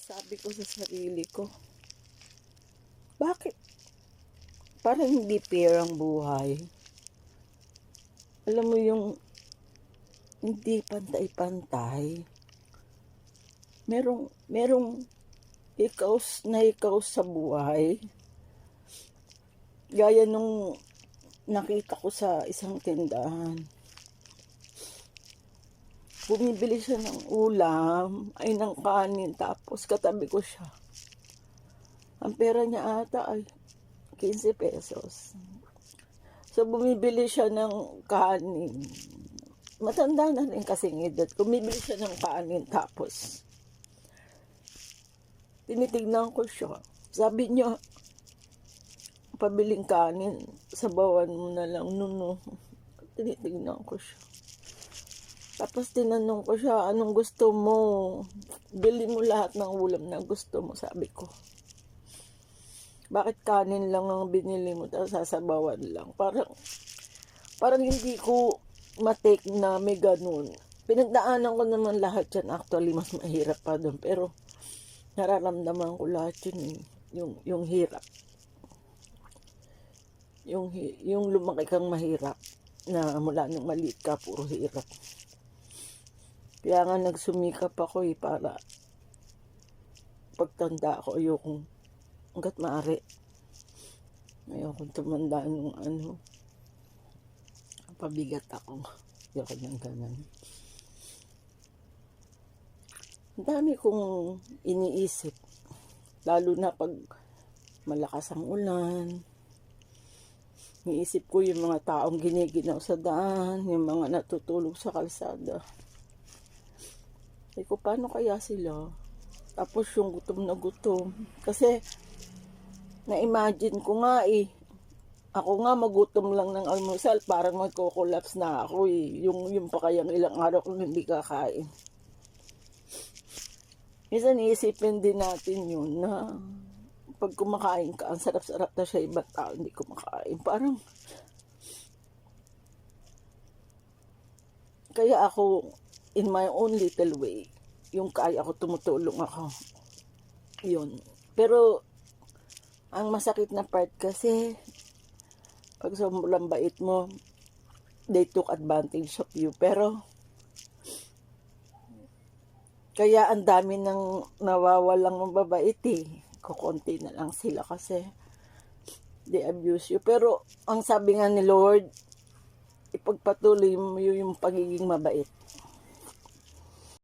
Sabi ko sa sarili ko, bakit parang hindi fair ang buhay? Alam mo yung hindi pantay-pantay. Merong ikaw sa buhay. Gaya nung nakita ko sa isang tindahan. Bumibili siya ng ulam, ay ng kanin, tapos katabi ko siya. Ang pera niya ata ay 15 pesos. So, bumibili siya ng kanin. Matanda na rin kasing edad. Bumibili siya ng kanin, tapos tinitignan ko siya. Sabi niya, pabiling kanin, sabawan mo na lang, nuno. Tinitignan ko siya. Tapos tinanong ko siya, anong gusto mo? Bili mo lahat ng ulam na gusto mo, sabi ko. Bakit kanin lang ang binili mo, tapos sasabawan lang? Parang hindi ko matake na may ganun. Pinagdaanan ko naman lahat yan. Actually, mas mahirap pa doon. Pero nararamdaman ko lahat yun. Yung hirap. Yung lumaki kang mahirap. Na mula nung maliit ka, puro hirap. Kaya nga nagsumikap ako para pagtanda ako, ayokong hanggat maaari. Ayokong tumanda nung pabigat ako. Ayoko ng ganun. Ang dami kong iniisip. Lalo na pag malakas ang ulan. Iniisip ko yung mga taong giniginaw sa daan, yung mga natutulog sa kalsada. Ko, paano kaya sila? Tapos yung gutom na gutom. Kasi, na-imagine ko nga ako nga magutom lang ng almusal, parang magko-collapse na ako Yung pa kayang ilang araw kung hindi kakain. Minsan iisipin din natin yun na pag kumakain ka, ang sarap-sarap na siya, ibang tao hindi kumakain. Parang, kaya ako, in my own little way, yung kaya ko, tumutulong ako. Yun. Pero, ang masakit na part kasi, pag sobrang bait mo, they took advantage of you. Pero, kaya ang dami nang nawawalang mababait Kukunti na lang sila kasi they abuse you. Pero, ang sabi nga ni Lord, ipagpatuloy mo yung pagiging mabait.